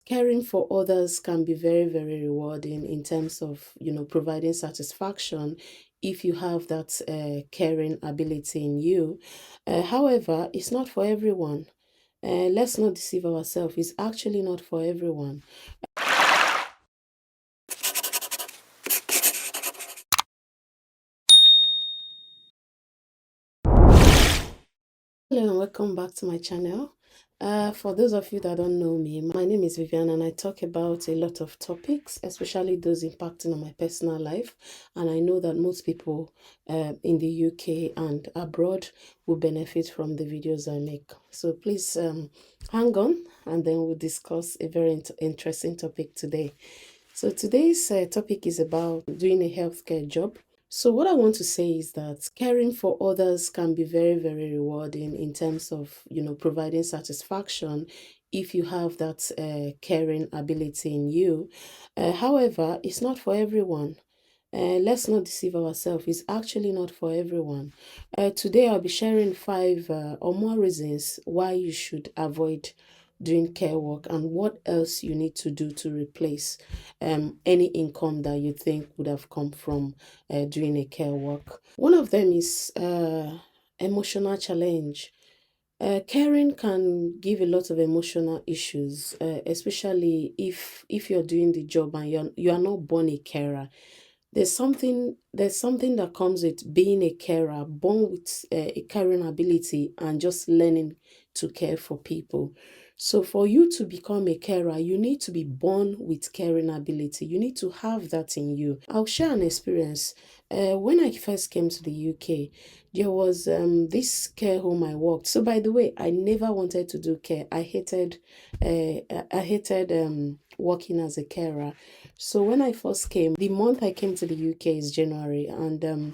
Caring for others can be very, very rewarding in terms of, providing satisfaction if you have that caring ability in you. However, it's not for everyone. Let's not deceive ourselves. It's actually not for everyone. Hello and welcome back to my channel. For those of you that don't know me, my name is Vivian and I talk about a lot of topics, especially those impacting on my personal life. And I know that most people in the UK and abroad will benefit from the videos I make. So please hang on and then we'll discuss a very interesting topic today. So today's topic is about doing a healthcare job. So what I want to say is that caring for others can be very, very rewarding in terms of, providing satisfaction if you have that caring ability in you. However, it's not for everyone. Let's not deceive ourselves. It's actually not for everyone. Today, I'll be sharing five or more reasons why you should avoid doing care work and what else you need to do to replace any income that you think would have come from doing a care work. One of them is emotional challenge. Caring can give a lot of emotional issues, especially if you're doing the job and you are not born a carer. There's something that comes with being a carer, born with a caring ability and just learning to care for people. So for you to become a carer, you need to be born with caring ability. You need to have that in you. I'll share an experience. When I first came to the UK, there was this care home I worked. So by the way, I never wanted to do care. I hated working as a carer. So when I first came, the month I came to the UK is January, and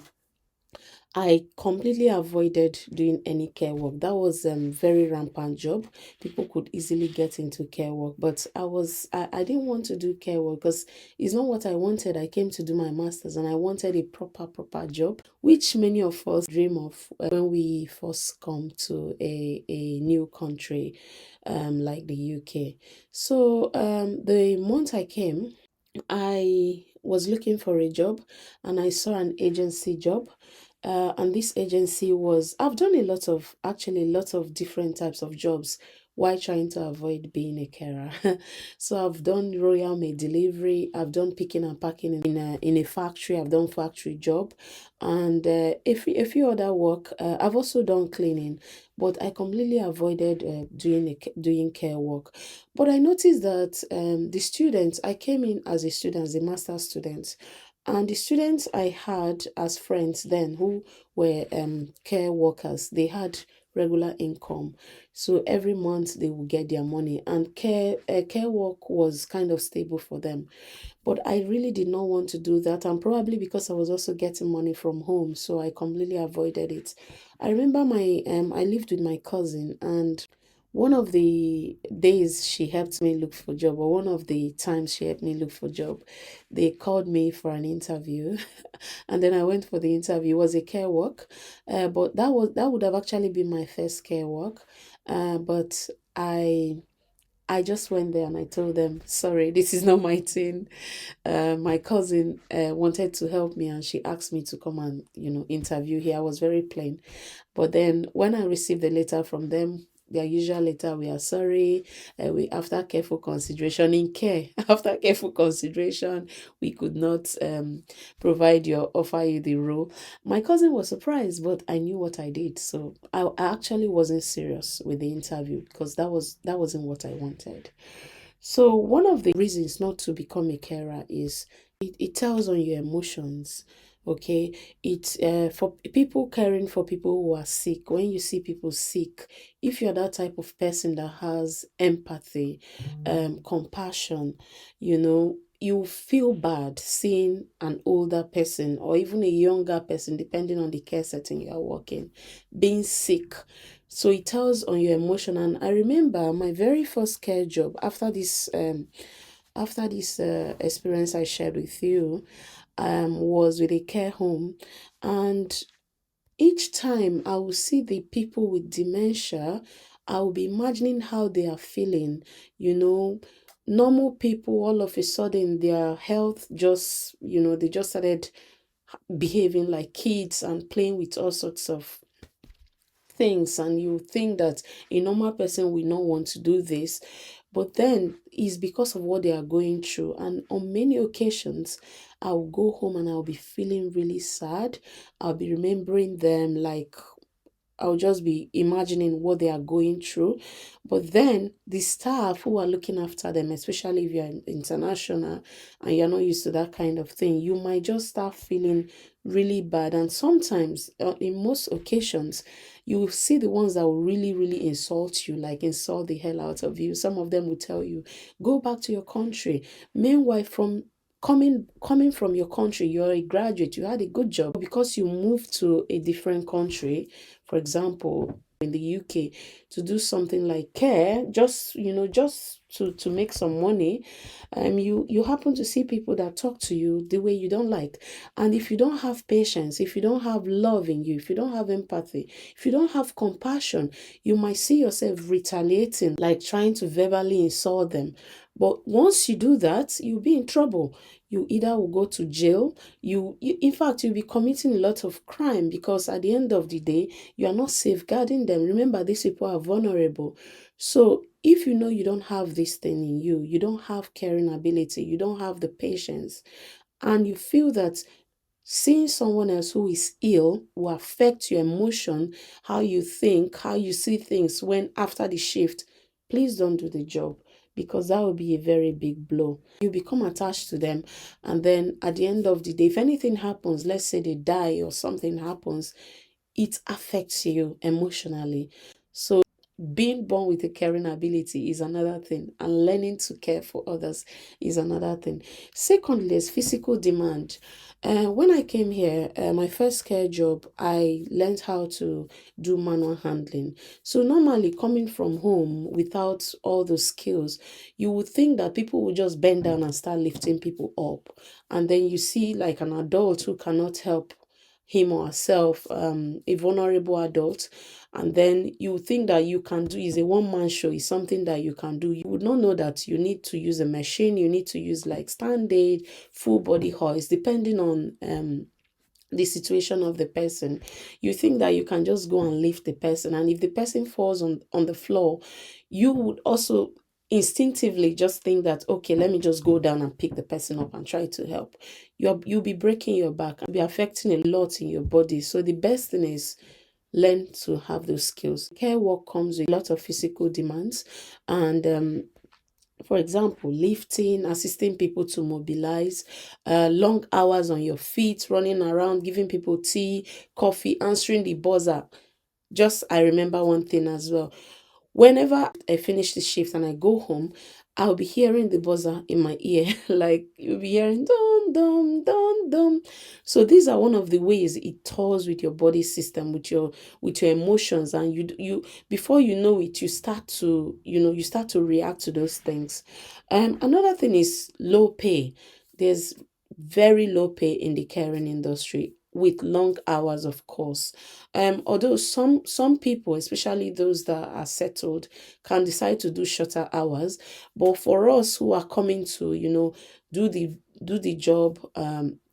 I completely avoided doing any care work. That was very rampant job. People could easily get into care work, but I didn't want to do care work because it's not what I wanted. I came to do my masters and I wanted a proper job, which many of us dream of when we first come to a new country like the UK. So the month I came, I was looking for a job and I saw an agency job. And this agency was, I've done actually, lots of different types of jobs while trying to avoid being a carer. So I've done royal mail delivery, I've done picking and packing in a factory, I've done factory job, and a few other work. I've also done cleaning, but I completely avoided doing care work. But I noticed that the students, I came in as a student, as a master's student, and the students I had as friends then who were care workers, they had regular income. So every month they would get their money, and care work was kind of stable for them. But I really did not want to do that, and probably because I was also getting money from home, so I completely avoided it. I remember I lived with my cousin, and one of the days she helped me look for job, or one of the times she helped me look for job, they called me for an interview, and then I went for the interview. It was a care work, but that would have actually been my first care work, but I just went there and I told them, sorry, this is not my thing. My cousin wanted to help me and she asked me to come and, interview here. I was very plain. But then when I received the letter from them, their usual letter, we are sorry, we after careful consideration in care, after careful consideration, we could not offer you the role. My cousin was surprised, but I knew what I did. So I actually wasn't serious with the interview because that wasn't what I wanted. So one of the reasons not to become a carer is it tells on your emotions. Okay, it's for people caring for people who are sick. When you see people sick, if you're that type of person that has empathy, compassion, you feel bad seeing an older person or even a younger person, depending on the care setting you are working, being sick. So it tells on your emotion. And I remember my very first care job after this experience I shared with you, was with a care home. And each time I will see the people with dementia, I will be imagining how they are feeling, you know, Normal people, all of a sudden, their health just, they just started behaving like kids and playing with all sorts of things, and you think that a normal person will not want to do this, but then it's because of what they are going through. And on many occasions, I'll go home and I'll be feeling really sad. I'll be remembering them, like I'll just be imagining what they are going through. But then the staff who are looking after them, especially if you're international and you're not used to that kind of thing, you might just start feeling really bad. And sometimes, in most occasions, you will see the ones that will really, really insult you, like insult the hell out of you. Some of them will tell you, go back to your country. Meanwhile, coming from your country, you're a graduate, you had a good job. Because you moved to a different country, for example, in the UK, to do something like care, just just to make some money, you happen to see people that talk to you the way you don't like. And if you don't have patience, if you don't have love in you, if you don't have empathy, if you don't have compassion, you might see yourself retaliating, like trying to verbally insult them. But once you do that, you'll be in trouble. You either will go to jail, in fact, you'll be committing a lot of crime, because at the end of the day, you are not safeguarding them. Remember, these people are vulnerable. So if you know you don't have this thing in you, you don't have caring ability, you don't have the patience, and you feel that seeing someone else who is ill will affect your emotion, how you think, how you see things when after the shift, please don't do the job, because that will be a very big blow. You become attached to them, and then at the end of the day, if anything happens, let's say they die or something happens, it affects you emotionally. So being born with a caring ability is another thing, and learning to care for others is another thing. Secondly, there's physical demand. When I came here, my first care job, I learned how to do manual handling. So normally, coming from home without all those skills, you would think that people would just bend down and start lifting people up, and then you see like an adult who cannot help him or herself, a vulnerable adult, and then you think that you can do, is a one-man show, is something that you can do. You would not know that you need to use a machine, you need to use like stand aid, full body hoist, depending on the situation of the person. You think that you can just go and lift the person, and if the person falls on the floor, you would also instinctively just think that, okay, let me just go down and pick the person up and try to help. You'll be breaking your back and be affecting a lot in your body. So the best thing is learn to have those skills. Care work comes with a lot of physical demands, and for example, lifting, assisting people to mobilize, long hours on your feet, running around, giving people tea, coffee, answering the buzzer. Just, I remember one thing as well. Whenever I finish the shift and I go home, I'll be hearing the buzzer in my ear. Like you'll be hearing dum dum dum dum. So these are one of the ways it tours with your body system, with your emotions, and you before you know it, you start to react to those things. Another thing is low pay. There's very low pay in the caring industry with long hours, of course. Although some people, especially those that are settled, can decide to do shorter hours, but for us who are coming to, do the job,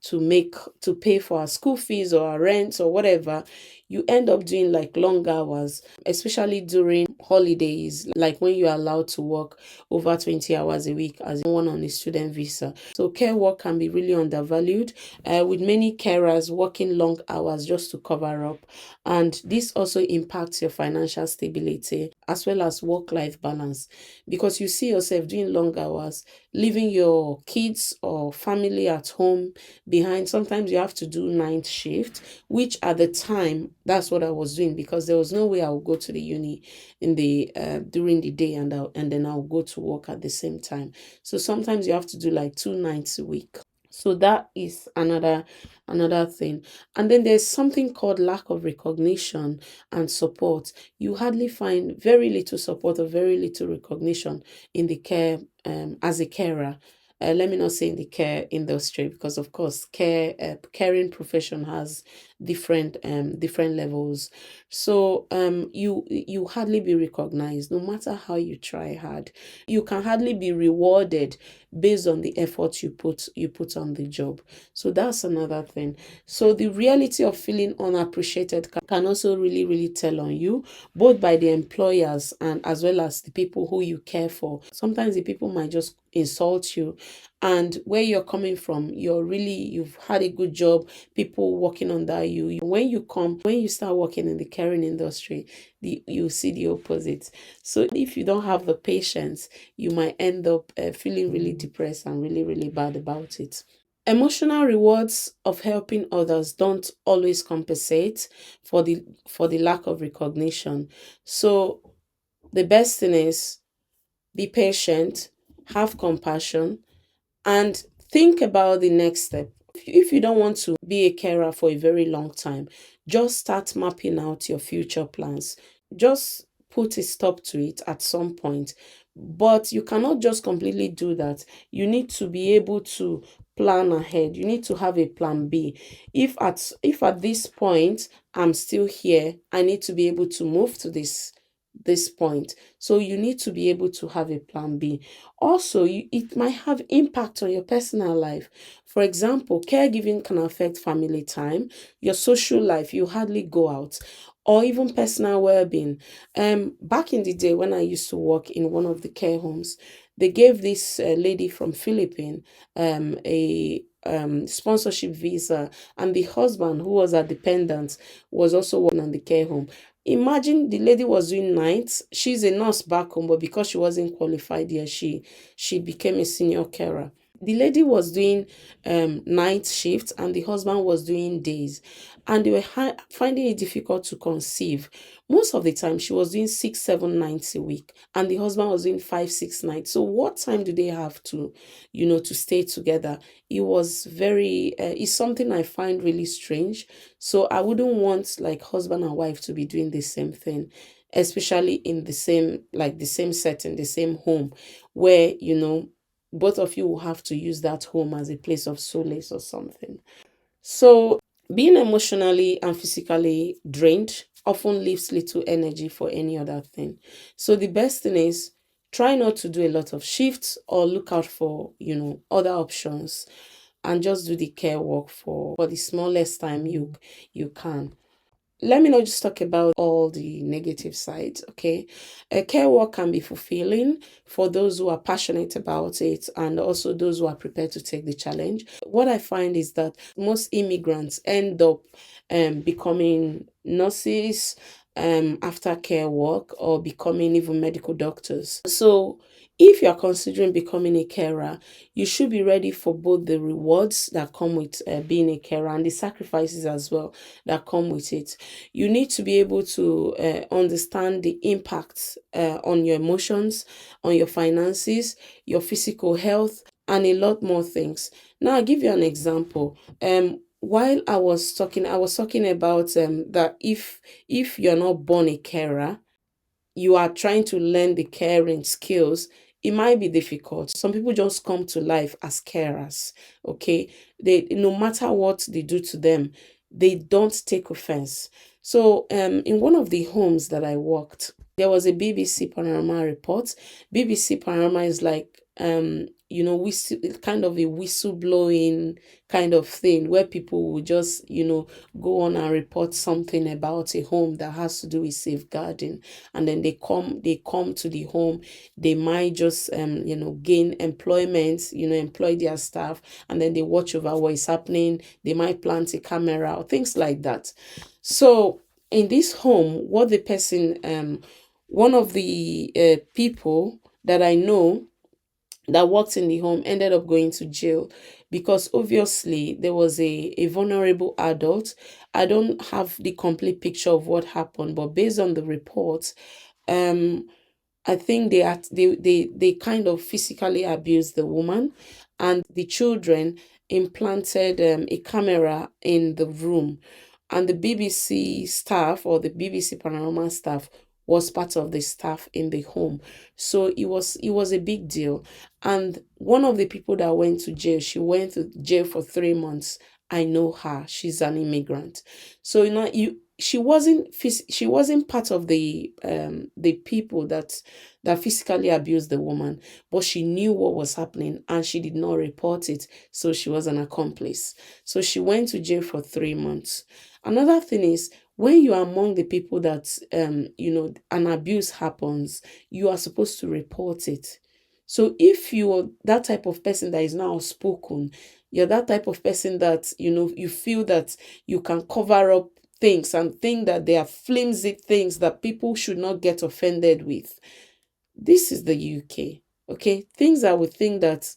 to pay for our school fees or our rent or whatever, you end up doing like long hours, especially during holidays, like when you're allowed to work over 20 hours a week as one on a student visa. So care work can be really undervalued, with many carers working long hours just to cover up. And this also impacts your financial stability as well as work-life balance, because you see yourself doing long hours, leaving your kids or family at home behind. Sometimes you have to do night shift, which at the time, that's what I was doing, because there was no way I would go to the uni in the during the day, and then I'll go to work at the same time. So sometimes you have to do like 2 nights a week. So that is another thing. And then there's something called lack of recognition and support. You hardly find very little support or very little recognition in the care, as a carer. Let me not say in the care industry, because of course caring profession has different levels. So you hardly be recognized no matter how you try hard. You can hardly be rewarded based on the effort you put on the job. So that's another thing. So the reality of feeling unappreciated can also really, really tell on you, both by the employers and as well as the people who you care for. Sometimes the people might just insult you, and where you're coming from, you've had a good job, people working under you. When you start working in the caring industry, you see the opposite. So if you don't have the patience, you might end up feeling really depressed and really, really bad about it. Emotional rewards of helping others don't always compensate for the lack of recognition. So the best thing is be patient, have compassion, and think about the next step. If you don't want to be a carer for a very long time, just start mapping out your future plans. Just put a stop to it at some point. But you cannot just completely do that. You need to be able to plan ahead. You need to have a plan B. If at this point I'm still here, I need to be able to move to this point. So you need to be able to have a plan B. Also, it might have impact on your personal life. For example, caregiving can affect family time, your social life, you hardly go out, or even personal well-being. Back in the day when I used to work in one of the care homes, they gave this lady from Philippines a sponsorship visa, and the husband, who was a dependent, was also working on the care home. Imagine, the lady was doing nights. She's a nurse back home, but because she wasn't qualified yet, she became a senior carer. The lady was doing night shifts and the husband was doing days, and they were finding it difficult to conceive. Most of the time she was doing 6 7 nights a week, and the husband was doing 5 6 nights. So what time do they have to stay together? It's something I find really strange. So I wouldn't want like husband and wife to be doing the same thing, especially in the same setting, the same home, where both of you will have to use that home as a place of solace or something. So being emotionally and physically drained often leaves little energy for any other thing. So the best thing is, try not to do a lot of shifts or look out for other options, and just do the care work for the smallest time you can. Let me not just talk about all the negative sides, okay? A care work can be fulfilling for those who are passionate about it and also those who are prepared to take the challenge. What I find is that most immigrants end up becoming nurses after care work, or becoming even medical doctors. So if you are considering becoming a carer, you should be ready for both the rewards that come with being a carer and the sacrifices as well that come with it. You need to be able to understand the impacts on your emotions, on your finances, your physical health, and a lot more things. Now, I'll give you an example. While I was talking about that if you're not born a carer, you are trying to learn the caring skills, it might be difficult. Some people just come to life as carers, okay? They, no matter what they do to them, they don't take offense. So, in one of the homes that I worked, there was a BBC Panorama report. BBC Panorama is like, kind of a whistleblowing kind of thing, where people will just, go on and report something about a home that has to do with safeguarding, and then they come to the home. They might just gain employment, employ their staff, and then they watch over what is happening. They might plant a camera or things like that. So in this home, what the person one of the people that I know that worked in the home ended up going to jail, because obviously there was a vulnerable adult. I don't have the complete picture of what happened, but based on the report, um I think they kind of physically abused the woman, and the children implanted a camera in the room, and the BBC staff, or the BBC Panorama staff, was part of the staff in the home. So it was a big deal. And one of the people that went to jail, she went to jail for 3 months I know her. She's an immigrant. So she wasn't part of the people that physically abused the woman, but she knew what was happening and she did not report it. So she was an accomplice. So she went to jail for 3 months. Another thing is, when you are among the people that an abuse happens, you are supposed to report it. So if you're that type of person that is now outspoken, you're that type of person that you feel that you can cover up things and think that they are flimsy things that people should not get offended with. This is the UK. Okay, things that we think that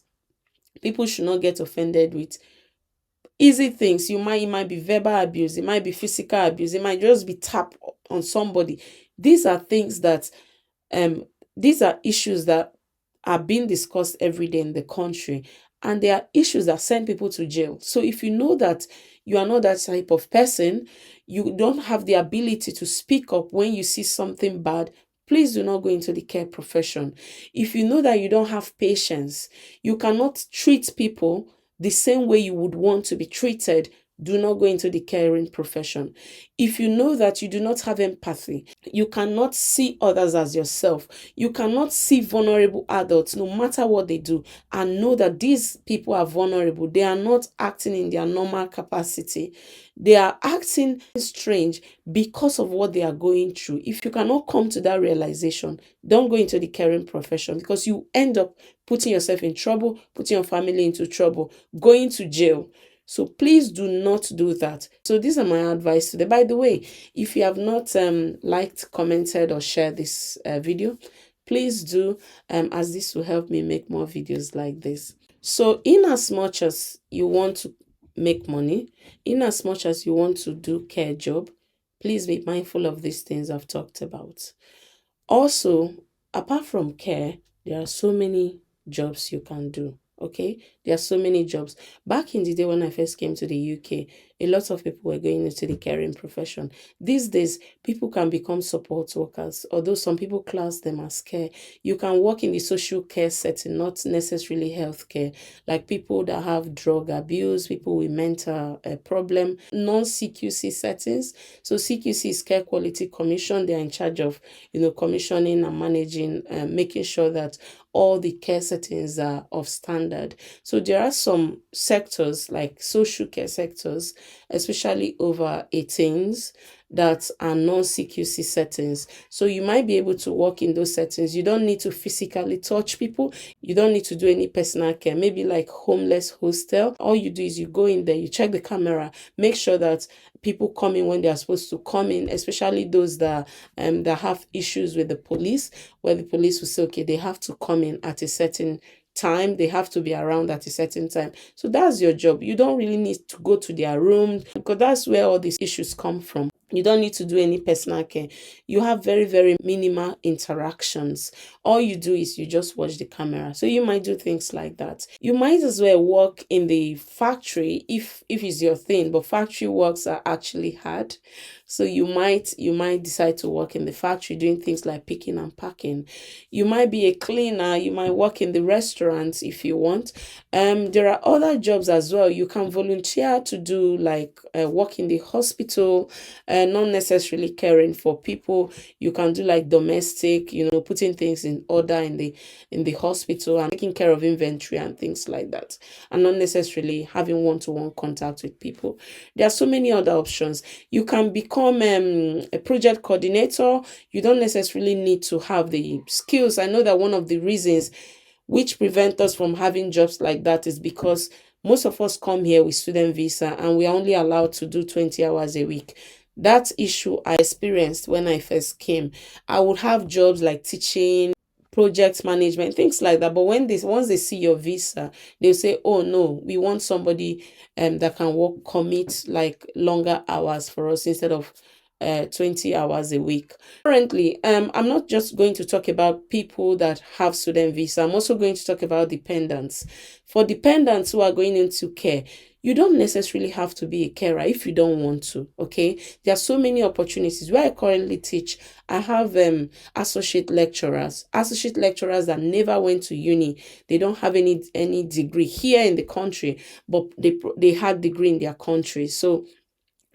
people should not get offended with, easy things. It might be verbal abuse, it might be physical abuse, it might just be tap on somebody. These are things that um these are issues that are being discussed every day in the country, and they are issues that send people to jail. So if you know that you are not that type of person, you don't have the ability to speak up when you see something bad, please do not go into the care profession. If you know that you don't have patience, you cannot treat people the same way you would want to be treated, do not go into the caring profession. If you know that you do not have empathy, you cannot see others as yourself, you cannot see vulnerable adults no matter what they do, and know that these people are vulnerable, they are not acting in their normal capacity, they are acting strange because of what they are going through. If you cannot come to that realization, don't go into the caring profession, because you end up putting yourself in trouble, putting your family into trouble, going to jail. So please do not do that. So these are my advice today. By the way, if you have not liked, commented, or shared this video, please do, as this will help me make more videos like this. So in as much as you want to make money, in as much as you want to do care job, please be mindful of these things I've talked about. Also, apart from care, there are so many jobs you can do. Okay, there are so many jobs. Back in the day when I first came to the UK, a lot of people were going into the caring profession. These days, people can become support workers, although some people class them as care. You can work in the social care setting, not necessarily healthcare, like people that have drug abuse, people with mental problem, non-CQC settings. So CQC is Care Quality Commission. They are in charge of commissioning and managing, making sure that all the care settings are of standard. So there are some sectors like social care sectors, especially over 18s, that are non-CQC settings. So you might be able to work in those settings. You don't need to physically touch people. You don't need to do any personal care. Maybe like homeless hostel. All you do is you go in there, you check the camera, make sure that people come in when they are supposed to come in, especially those that have issues with the police, where the police will say, okay, they have to come in at a certain time, they have to be around at a certain time. So that's your job. You don't really need to go to their room, because that's where all these issues come from. You don't need to do any personal care. You have very, very minimal interactions. All you do is you just watch the camera. So you might do things like that. You might as well work in the factory if it's your thing, but factory works are actually hard. So you might decide to work in the factory doing things like picking and packing. You might be a cleaner, you might work in the restaurants if you want. There are other jobs as well. You can volunteer to do like work in the hospital, not necessarily caring for people. You can do like domestic, putting things in order in the hospital and taking care of inventory and things like that, and not necessarily having one-to-one contact with people. There are so many other options. You can become a project coordinator. You don't necessarily need to have the skills. I know that one of the reasons which prevent us from having jobs like that is because most of us come here with student visa and we are only allowed to do 20 hours a week. That issue I experienced when I first came. I would have jobs like teaching, project management, things like that. But once they see your visa, they'll say, oh no, we want somebody that can commit like longer hours for us instead of 20 hours a week. Currently, I'm not just going to talk about people that have student visa. I'm also going to talk about dependents. For dependents who are going into care, you don't necessarily have to be a carer if you don't want to. Okay, there are so many opportunities. Where I currently teach, I have associate lecturers that never went to uni. They don't have any degree here in the country, but they had degree in their country. So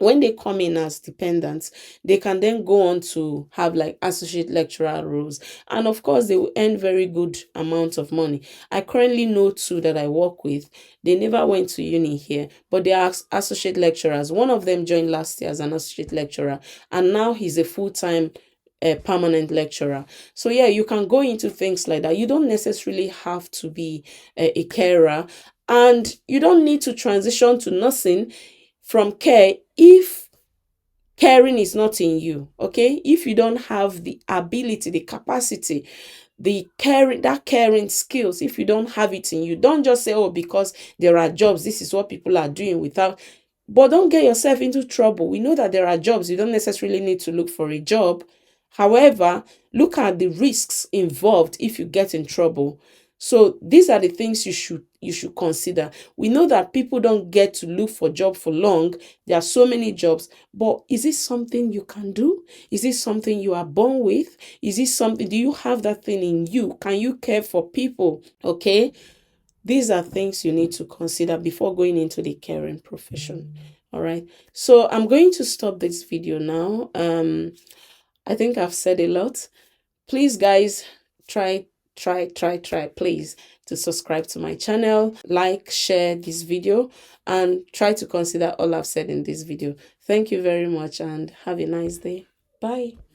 when they come in as dependents, they can then go on to have like associate lecturer roles. And of course, they will earn very good amounts of money. I currently know two that I work with. They never went to uni here, but they are associate lecturers. One of them joined last year as an associate lecturer, and now he's a full-time permanent lecturer. So yeah, you can go into things like that. You don't necessarily have to be a carer, and you don't need to transition to nursing from care if caring is not in you. Okay, if you don't have the ability, the capacity, that caring skills, if you don't have it in you, don't just say, oh, because there are jobs, this is what people are doing without. But don't get yourself into trouble. We know that there are jobs. You don't necessarily need to look for a job. However, look at the risks involved if you get in trouble. So these are the things you should consider. We know that people don't get to look for job for long. There are so many jobs, but is it something you can do? Is it something you are born with? Is it something, do you have that thing in you? Can you care for people? Okay. These are things you need to consider before going into the caring profession. All right. So I'm going to stop this video now. I think I've said a lot. Please, guys, try, please, to subscribe to my channel, like, share this video, and try to consider all I've said in this video. Thank you very much and have a nice day. Bye.